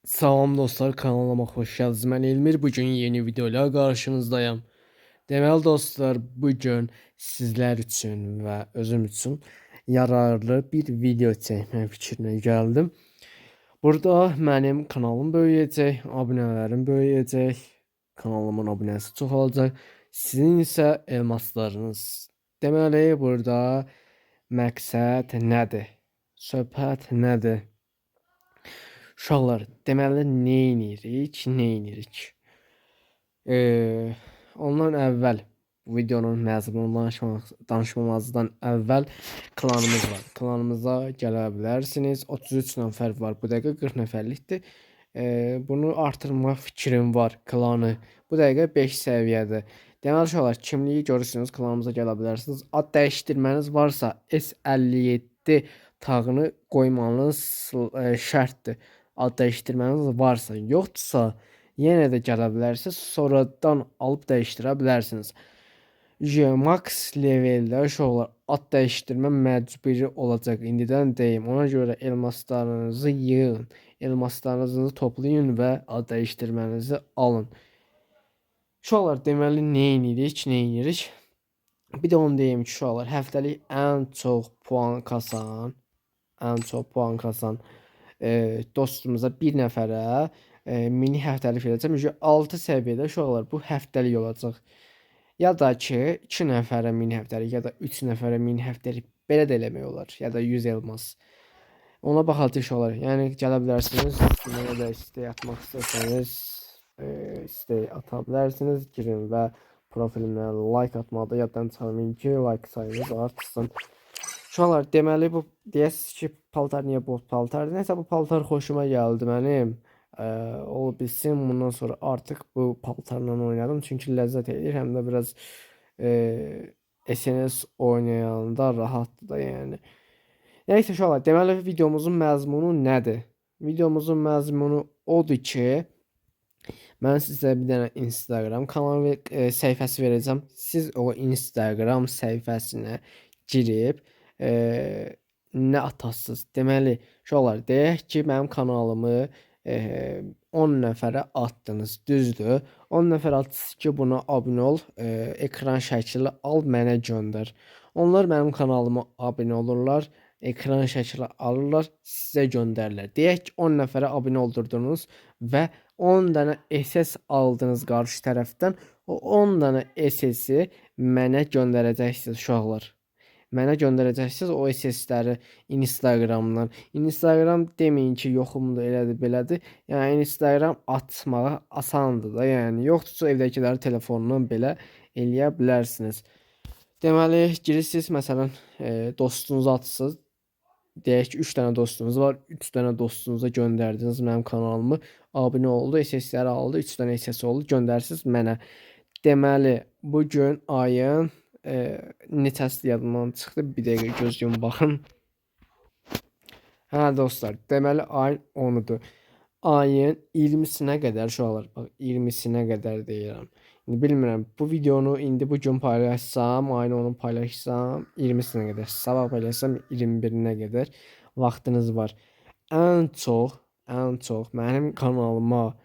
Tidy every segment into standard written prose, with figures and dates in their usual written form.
Salam dostlar, kanalıma xoş gəldiniz. Mən Elmir. Bugün yeni videoyla qarşınızdayım. Deməli dostlar, bugün sizlər üçün və özüm üçün yararlı bir video çəkmək fikrinə gəldim. Burada mənim kanalım böyüyəcək, abunələrim böyüyəcək, kanalımın abunəsi çoxalacaq. Sizin isə elmaslarınız. Deməli, burada məqsəd nədir? Söhbət nədir? Uşaqlar, deməli neynirik? Ondan əvvəl bu videonun məzmununu danışmamazdan əvvəl klanımız var. Klanımıza gələ bilərsiniz. 33 nəfər var. Bu dəqiqə 40 nəfərlikdir. Bunu artırma fikrim var klanı. Bu dəqiqə 5 səviyyədir. Deməli uşaqlar, kimliyi görürsünüz, klanımıza gələ bilərsiniz. Ad dəyişdirməniz varsa S57 tağını qoymanız şərtdir. Ad dəyişdirməniz varsa, yoxdursa yenə də gələ bilərsiniz. Sonradan alıb dəyişdirə bilərsiniz. Max leveldə uşaqlar ad dəyişdirmə məcburi olacaq. İndidən deyim. Ona görə elmaslarınızı yığın. Elmaslarınızı toplayın və ad dəyişdirmənizi alın. Uşaqlar, deməli neynirik? Bir də onu deyim ki, uşaqlar, həftəlik ən çox puan kasan dostumuza bir nəfərə mini həftəlik verəcəm. 6 səviyyədə uşaqlar, bu həftəlik olacaq. Ya da ki 2 nəfərə mini həftəlik, ya da 3 nəfərə mini həftəlik, belə də eləmək olar. Ya da 100 elmas. Ona baxacaq uşaqlar. Yəni gələ bilərsiniz. Mənə də istək atmaq istəsəniz istək ata bilərsiniz. Girin və profilimə like atmağı da yaddan çıxarmayın ki, like sayınız artsın. Uşaqlar, deməli bu deyəsiniz ki, paltar niyə bu paltardır? Nəsə bu paltar xoşuma gəldi mənim. Ola bilsin bundan sonra artıq bu paltarla oynadım. Çünki ləzzət edir, həm də biraz SNS oynayanda rahatdır da yəni. Nəysə uşaqlar, deməli videomuzun məzmunu nədir? Videomuzun məzmunu odur ki, mən sizə bir dənə Instagram kanalı səhifəsi verəcəm. Siz o Instagram səhifəsinə girib nə atasınız? Deməli, uşaqlar, deyək ki, mənim kanalımı 10 nəfərə atdınız, düzdür? 10 nəfər atsınız ki, buna abunə ol, ekran şəkli al, mənə göndər. Onlar mənim kanalıma abunə olurlar, ekran şəkli alırlar, sizə göndərirlər. Deyək ki, 10 nəfərə abunə oldurdunuz və 10 dənə SS aldınız qarşı tərəfdən. O 10 dənə SS-i mənə göndərəcəksiniz uşaqlar. Mənə göndərəcəksiniz o SS-ləri Instagramdan. Instagram deməyin ki, yoxumdur, elədir, belədir. Yəni Instagram atmağa asandır da, yəni yoxdursa evdəkiləri telefonundan belə eləyə bilərsiniz. Deməli, girirsiniz, məsələn, dostunuzu atsınız. Deyək ki, 3 dənə dostunuz var. 3 dənə dostunuza göndərdiniz mənim kanalımı. Abunə oldu, SS-ləri aldı, 3 dənə SS oldu, göndərsiniz mənə. Deməli, bu gün ayın neçəsi yadımdan çıxdı. Bir dəqiqə gözlüyüm baxın. Hə dostlar, deməli ayın 10-udur. Ayın 20-sinə qədər uşaqlar, bax 20-sinə qədər deyirəm. İndi bilmirəm, bu videonu indi bu gün paylaşsam, ayın 10-unu paylaşsam 20-sinə qədər, sabah paylaşsam 21-nə qədər vaxtınız var. Ən çox mənim kanalıma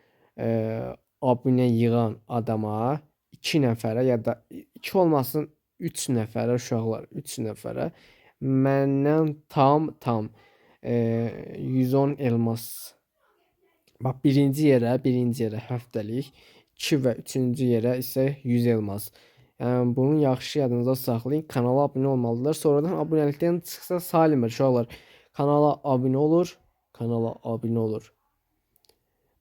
abunə yığan adama 2 nəfərə ya da 2 olmasın 3 nəfərə uşaqlar, 3 nəfərə məndən tam 110 elmas. Bax birinci yerə həftəlik, 2 və 3-cü yerə isə 100 elmas. Yəni bunu yaxşı yadınızda saxlayın. Kanala abunə olmalıdırlar. Sonradan abunəlikdən çıxsa salimir uşaqlar. Kanala abunə olur.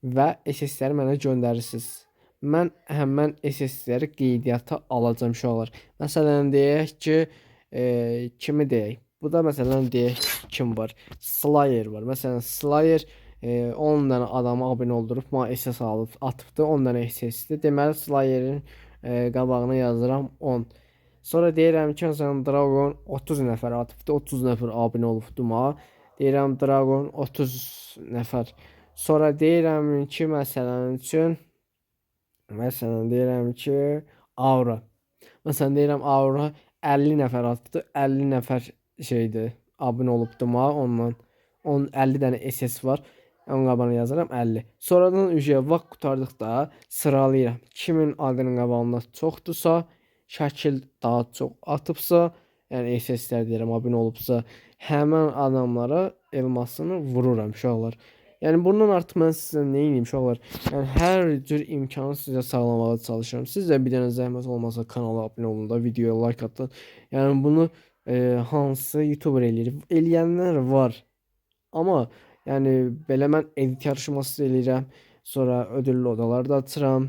Və SS-ləri mənə göndərirsiniz. Mən həmən SS-ləri qeydiyyata alacağım uşaqlar. Məsələn, deyək ki, kimi deyək? Bu da məsələn deyək kim var? Slayer var. Məsələn, Slayer 10 dənə adamı abunə oldurub, mənə SS alıb atıbdı, 10 dənə SS-dir. Deməli, Slayer'in qabağına yazıram 10. Sonra deyirəm ki, məsələn, Dragon 30 nəfər atıbdı, 30 nəfər abunə olubdu mənə. Deyirəm Dragon 30 nəfər. Sonra deyirəm ki, məsələn deyirəm ki, Aura. Məsələn, deyirəm Aura 50 nəfər atdı, 50 nəfər şeydir, abunə olubdu mənə ondan. 50 dənə SS var. Onun qabağına yazıram 50. Sonradan vaxt qurtardıqda sıralayıram. Kimin adının qabağında çoxdursa, şəkil daha çox atıbsa, yəni SS'lər deyirəm, abunə olubsa, həmin adamlara elmasını vururam uşaqlar. Yəni bundan artıq mən sizə nə edeyim uşaqlar? Yəni hər cür imkanı sizə sağlamağa çalışıram. Siz də bir dənə zəhmət olmasa kanala abunə olun da, videoya like atın. Yəni bunu hansı YouTuber eləyir? Eləyənlər var. Amma yəni belə mən edit yarışması eləyirəm. Sonra ödüllü odalar da açıram.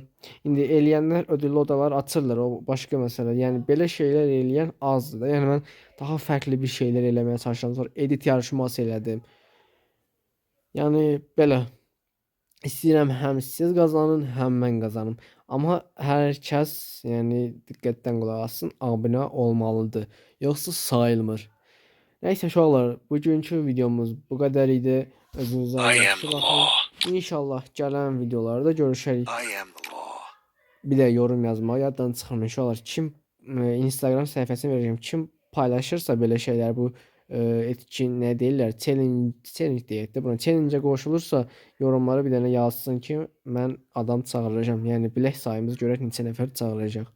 İndi eləyənlər ödüllü odalar açırlar. O başqa məsələ. Yəni belə şeylər eləyən azdır da. Yəni mən daha fərqli bir şeylər eləməyə çalışıram. Sonra edit yarışması elədim. Yəni belə istəyirəm həm siz qazanın, həm mən qazanım. Amma hər kəs yəni diqqətdən qulaq assın, abunə olmalıdır. Yoxsa sayılmır. Neyse uşaqlar, bugünkü videomuz bu qədər idi. Özünüzə yaxşı baxın. İnşallah gələn videolarda görüşərik. Bir də yorum yazmağı yaddan çıxırmayın uşaqlar. Kim Instagram səhifəsini verəcəm. Kim paylaşırsa belə şeylər bu etkin nə deyirlər? Challenge deyək də buna. Challenge-ə qoşulursa yorumlara bir dənə yazsın ki, mən adam çağıracağam. Yəni bilək sayımız görək neçə nəfər çağıracaq.